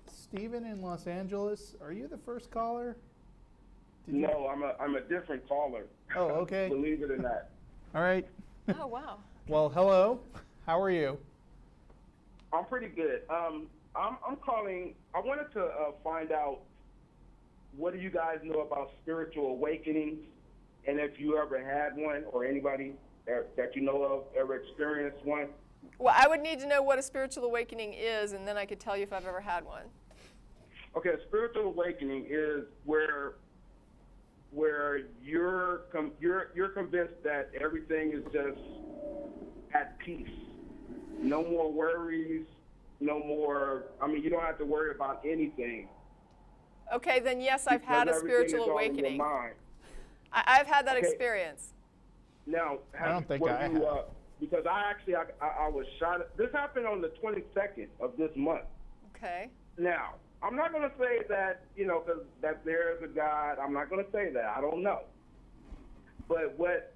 Stephen in Los Angeles, are you the first caller? No, I'm a different caller. Oh, okay. Believe it or not. All right. Oh, wow. Well, hello. How are you? I'm pretty good. I'm calling. I wanted to find out, what do you guys know about spiritual awakenings, and if you ever had one, or anybody that you know of ever experienced one? Well, I would need to know what a spiritual awakening is, and then I could tell you if I've ever had one. Okay, a spiritual awakening is where you're convinced that everything is just at peace. No more worries, no more, you don't have to worry about anything. Okay, then yes, I've had a spiritual awakening. I've had that experience. Now, I don't think I have. Because I was shot. This happened on the 22nd of this month. Okay. Now, I'm not going to say that, that there's a God. I'm not going to say that. I don't know. But what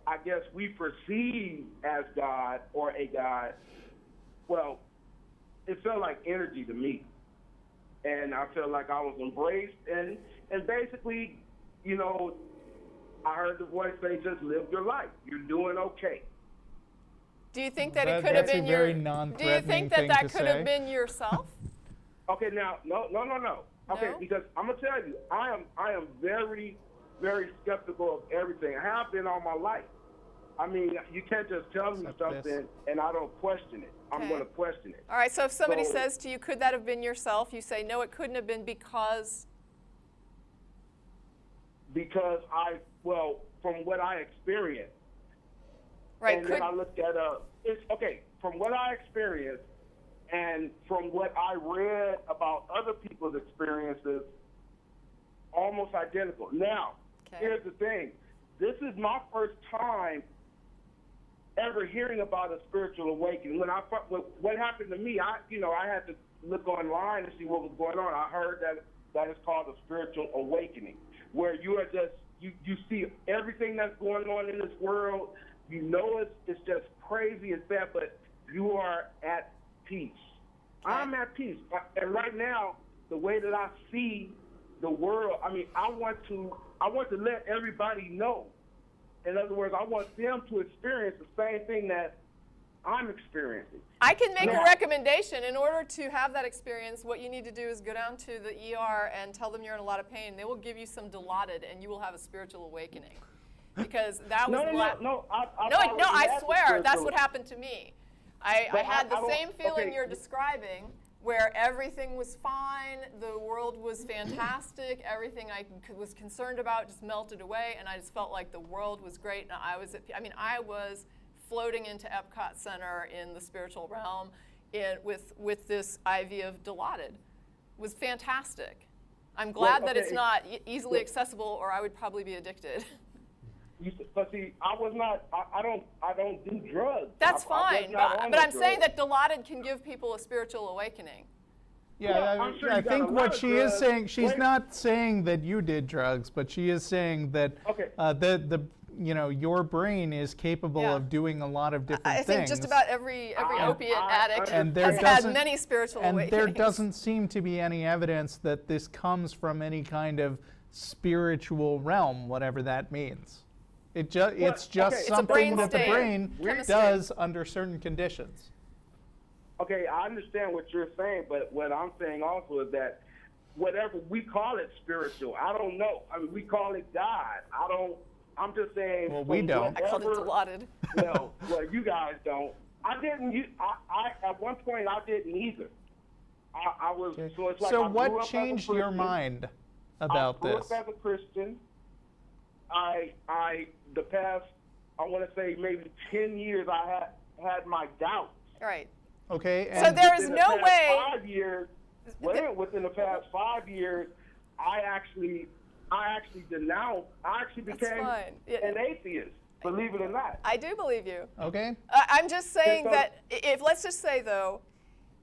I guess we perceive as God or a God, well, it felt like energy to me. And I felt like I was embraced. And basically, I heard the voice say, just live your life. You're doing okay. Do you think that it could have been your? Do you think that could have been yourself? Okay, now, no. Okay, because I'm gonna tell you, I am very, very skeptical of everything. I have been all my life. You can't just tell me something and I don't question it. Okay. I'm gonna question it. All right. So if somebody says to you, "Could that have been yourself?" You say, "No, it couldn't have been because." Because from what I experienced. Right. And then I looked at from what I experienced and from what I read about other people's experiences, almost identical. Now, here's the thing. This is my first time ever hearing about a spiritual awakening. What happened to me, I had to look online to see what was going on. I heard that it's called a spiritual awakening, where you are just, you see everything that's going on in this world. It's just crazy and bad, but you are at peace. Okay. I'm at peace. And right now, the way that I see the world, I want to let everybody know. In other words, I want them to experience the same thing that I'm experiencing. I can make a recommendation. In order to have that experience, what you need to do is go down to the ER and tell them you're in a lot of pain. They will give you some Dilaudid, and you will have a spiritual awakening. Because that was I swear, that's what happened to me. I had the same feeling you're describing, where everything was fine, the world was fantastic, everything I was concerned about just melted away, and I just felt like the world was great. And I was floating into Epcot Center in the spiritual realm with this IV of Dilaudid. It was fantastic. I'm glad that it's not easily accessible, or I would probably be addicted. But see, I don't do drugs. That's fine, but I'm saying that Dilaudid can give people a spiritual awakening. Yeah, I think what she is saying, she's not saying that you did drugs, but she is saying that your brain is capable of doing a lot of different things. I think just about every opiate addict has had many spiritual awakenings. And there doesn't seem to be any evidence that this comes from any kind of spiritual realm, whatever that means. It's just something that the brain does under certain conditions. Okay, I understand what you're saying, but what I'm saying also is that whatever we call it spiritual, I don't know. We call it God. I'm just saying. Well, we don't. I called it Dilaudid. Well, you guys don't. I didn't. I at one point I didn't either. I was. Okay. So it's like. So what changed your mind about this? I grew up as a Christian. The past, I want to say maybe 10 years, I had my doubts. Right. Okay. So there is no way. 5 years. Within the past 5 years, I actually denounced. I actually became an atheist. Believe it or not. I do believe you. Okay. I'm just saying that let's just say though,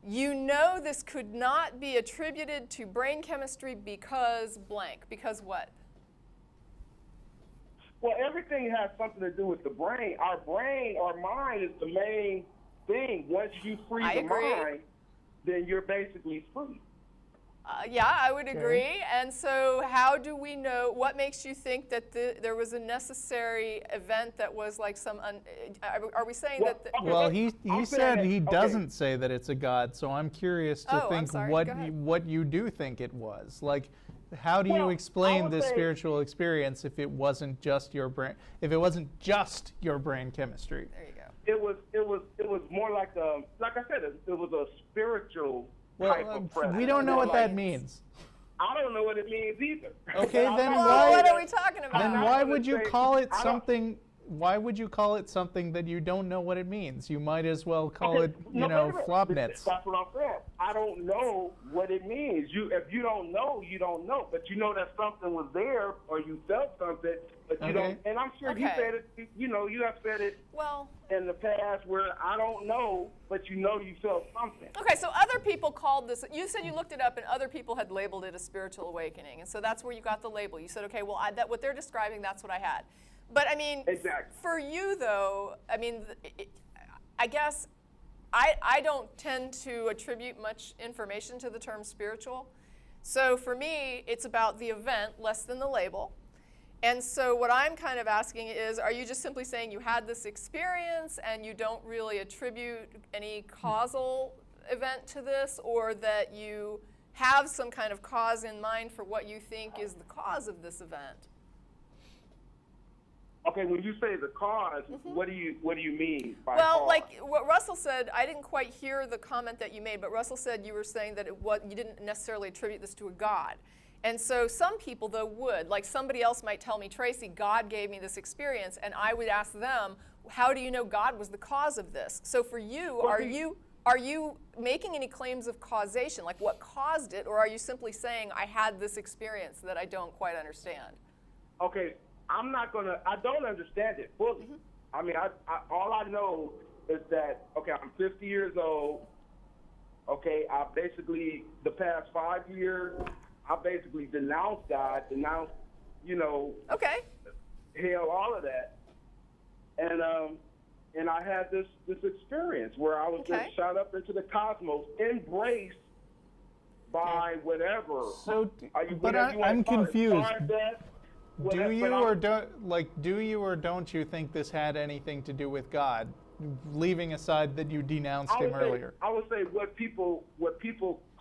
this could not be attributed to brain chemistry because blank. Because what? Well, everything has something to do with the brain. Our mind is the main thing. Once you free the mind, then you're basically free. Yeah, I would agree. And so how do we know, what makes you think that there was a necessary event that was like some, are we saying Well, that? okay, Well, he said he okay. doesn't say that it's a God, so I'm curious to Oh, I'm think sorry. what Go ahead. what you do think it was. Like, how do you Well, I explain would this say- spiritual experience if it wasn't just your brain? If it wasn't just your brain chemistry? There you go. It was more like like I said, it was a spiritual type Well, of presence. we don't know what Like, that means. I don't know what it means either. Okay, But I'm then not Well, why- gonna what say are we talking about? Then I'm why not would gonna you say- call it I don't- something? Why would you call it something that you don't know what it means? You might as well call it, No, wait a minute. flobnitz. That's what I'm saying. I don't know what it means. If you don't know, you don't know. But you know that something was there, or you felt something, but you Okay. don't. And I'm sure you Okay. said it. You know, you have said it Well, in the past where I don't know, but you know you felt something. okay, so other people called this, you said you looked it up and other people had labeled it a spiritual awakening. And so that's where you got the label. You said, okay, well, what they're describing, that's what I had. But I mean, Exactly. for you though, I mean, I guess I don't tend to attribute much information to the term spiritual. So for me, it's about the event less than the label. And so what I'm kind of asking is, are you just simply saying you had this experience and you don't really attribute any causal event to this, or that you have some kind of cause in mind for what you think is the cause of this event? Okay, when you say the cause, what do you mean by Well, cause? like what Russell said, I didn't quite hear the comment that you made, but Russell said you were saying that you didn't necessarily attribute this to a God. And so some people, though, would. Like somebody else might tell me, Tracy, God gave me this experience, and I would ask them, how do you know God was the cause of this? So for you, are you making any claims of causation, like what caused it, or are you simply saying, I had this experience that I don't quite understand? Okay, I don't understand it fully. I mean, all I know is that, okay, I'm 50 years old. Okay, I basically, the past 5 years, I basically denounced God, Okay. hell, all of that. And I had this experience where I was Okay. just shot up into the cosmos, embraced by whatever. So, But but I'm confused. Do you or don't you think this had anything to do with God, leaving aside that you denounced him earlier? I would say what people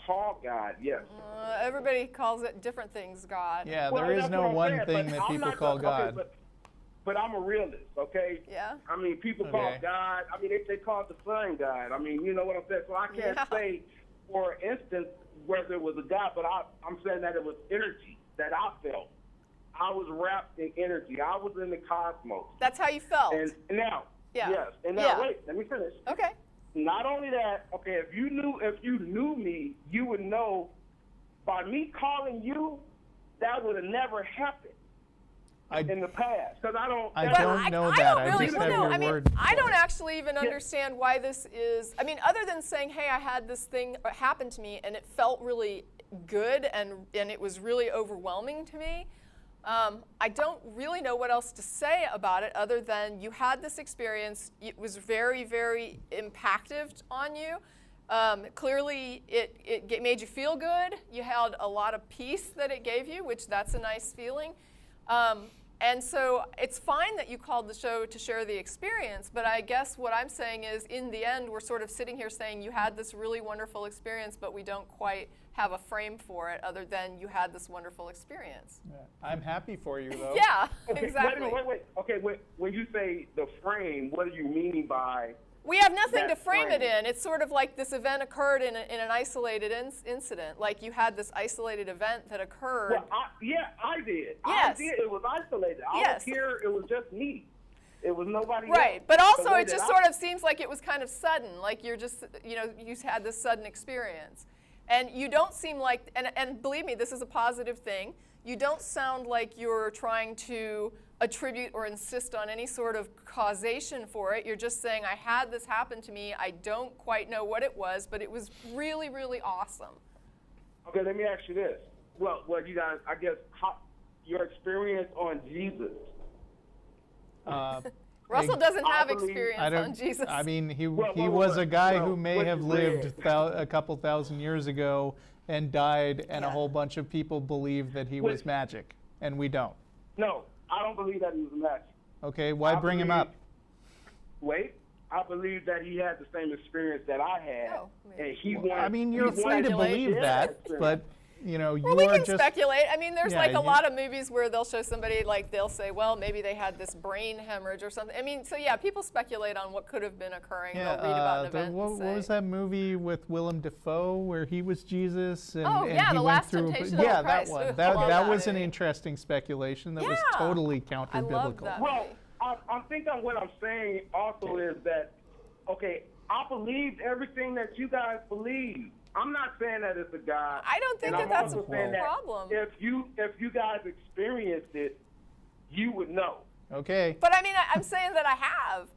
call God, yes. Everybody calls it different things, God. Yeah, Well, there is that's no what I'm one saying, thing but that I'm people not call gonna- God. okay, but I'm a realist, okay? Yeah. I mean, people call Okay. God, I mean, they call the sun God. I mean, you know what I'm saying? So I can't Yeah. say, for instance, whether it was a God, but I'm saying that it was energy that I felt. I was wrapped in energy. I was in the cosmos. That's how you felt. And now, Yeah. yes, and now, Yeah. wait, let me finish. Okay. Not only that, okay, if you knew me, you would know by me calling you, that would have never happened in the past. Because I don't. I But don't know I that. don't I really, just well, have no, your I mean, word I for don't it. actually even understand why this is. I mean, other than saying, "Hey, I had this thing happen to me, and it felt really good, and it was really overwhelming to me." I don't really know what else to say about it other than you had this experience. It was very, very impactful on you. Clearly, it made you feel good. You had a lot of peace that it gave you, which that's a nice feeling. And so it's fine that you called the show to share the experience, but I guess what I'm saying is, in the end, we're sort of sitting here saying you had this really wonderful experience, but we don't quite have a frame for it other than you had this wonderful experience. Yeah. I'm happy for you, though. Yeah, Okay, exactly. Wait. Okay, when you say the frame, what do you mean by? We have nothing to That frame it frame. in. It's sort of like this event occurred in an isolated incident. Like you had this isolated event that occurred. Well, I did. Yes. I did. It was isolated. I Yes. was here. It was just me. It was nobody Right, else. but also The way it that just I- sort of seems like it was kind of sudden, like you're just, you had this sudden experience. And you don't seem like, and believe me, this is a positive thing, you don't sound like you're trying to attribute or insist on any sort of causation for it. You're just saying, I had this happen to me, I don't quite know what it was, but it was really, really awesome. Okay, let me ask you this. Well, you guys, I guess, your experience on Jesus. Russell doesn't have believe- experience on Jesus. I mean, he Well, was a guy who well, may what have you lived read. a couple thousand years ago and died, and a Yeah. whole bunch of people believe that he was magic, and we don't. No, I don't believe that he was a match. Okay, why I bring him believe- up? Wait, I believe that he had the same experience that I had, Oh, maybe. and he wanted. I mean, you're he free wanted- to speculate. believe Yeah, that, experience. but you know, Well, we you are can just speculate. I mean, there's Yeah, like a you- lot of movies where they'll show somebody, like they'll say, well, maybe they had this brain hemorrhage or something. I mean, so yeah, people speculate on what could have been occurring. Yeah, They'll read about an the- event what, and what was say, that movie with Willem Dafoe where he was Jesus? And, Oh, and yeah, he The went Last through, Temptation of yeah, Christ. that one. Ooh, I That love that was an movie. interesting speculation that was Yeah. totally I love counter-biblical. that. Well, I think that what I'm saying also is that, okay, I believed everything that you guys believe. I'm not saying that it's a God. I don't think and that I'm that's a also saying that problem. If you guys experienced it, you would know. Okay. But I mean, I'm saying that I have.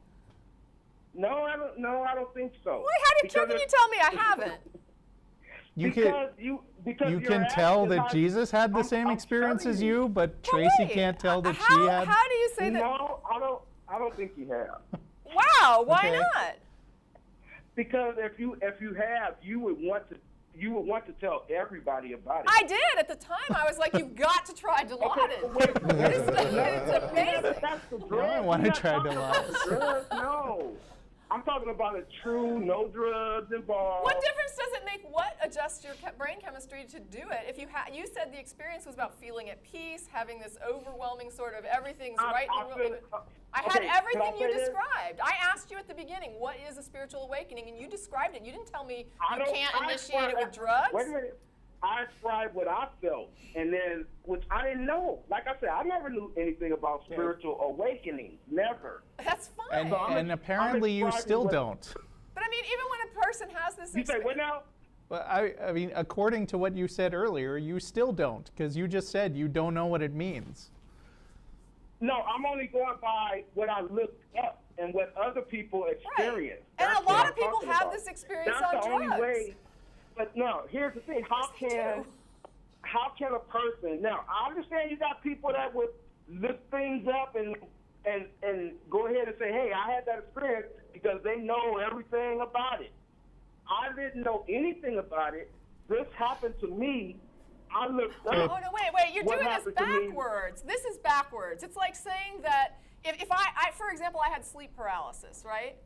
No, I don't think so. Why? How can you tell me I haven't? You because can, because you you're can tell asking that how- Jesus had the I'm- same I'm experience telling as you, but Well, Tracy wait, can't tell that how, she had. How do you say that? No, I don't think you have. Wow, why Okay. not? Because if you have, you would want to tell everybody about it. I did at the time. I was like, you've got to try Dilaudid. wait, It's amazing. That's the I drug. wanna You're not try talking Dilaudid. about the drugs, no. I'm talking about a true, no drugs involved. What difference does it make what adjusts your brain chemistry to do it? If you said the experience was about feeling at peace, having this overwhelming sort of everything's right. I had okay, can everything I you say this? described. I asked you at the beginning, what is a spiritual awakening? And you described it. You didn't tell me you can't initiate it with drugs. Wait a minute. I described what I felt, and then, which I didn't know. Like I said, I never knew anything about spiritual awakening. Never. That's fine. And, So I'm and apparently you describing still what- don't. But I mean, even when a person has this You say what now? Well, I mean, according to what you said earlier, you still don't, because you just said you don't know what it means. No, I'm only going by what I looked up and what other people experience. And That's a what lot I'm of people talking have about. this experience That's on the drugs. only way. But no, here's the thing. How Yes, they can do. a person now? I understand you got people that would look things up and go ahead and say, "Hey, I had that experience," because they know everything about it. I didn't know anything about it. This happened to me. I looked up. Oh, no, wait. You're what doing this happened to me. backwards. This is backwards. It's like saying that if I, for example, I had sleep paralysis, right?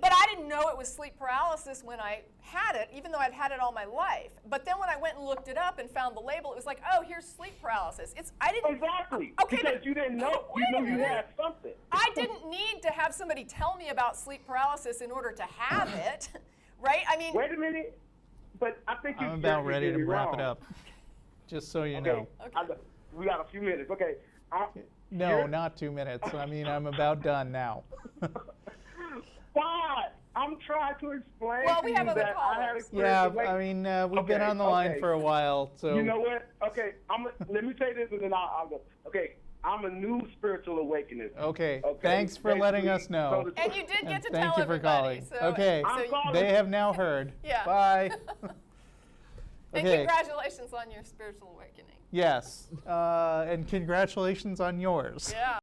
But I didn't know it was sleep paralysis when I had it, even though I'd had it all my life. But then when I went and looked it up and found the label, it was like, oh, here's sleep paralysis. I didn't. Exactly. Okay, because but- you didn't know. Wait You a knew you minute. had something. I didn't need to have somebody tell me about sleep paralysis in order to have it, right? I mean, Wait a minute. But I think you I'm about you're ready to getting me wrap wrong. it up, just so you Okay. know. We got a few minutes. Okay. No, Here- not 2 minutes. I mean, I'm about done now. Why? I'm trying to explain Well, to we have you other that I had callers. experience. Yeah, I mean, we've been Okay, on the line okay. for a while, so. You know what? Okay, let me say this and then I'll go. Okay, I'm a new spiritual awakening. Okay, Okay, thanks for letting basically, us know. so the- and you did And get to thank tell you for everybody. calling. So, Okay. so I'm you- calling. They have now heard. Yeah. Bye. and Okay. congratulations on your spiritual awakening. Yes, and congratulations on yours. Yeah.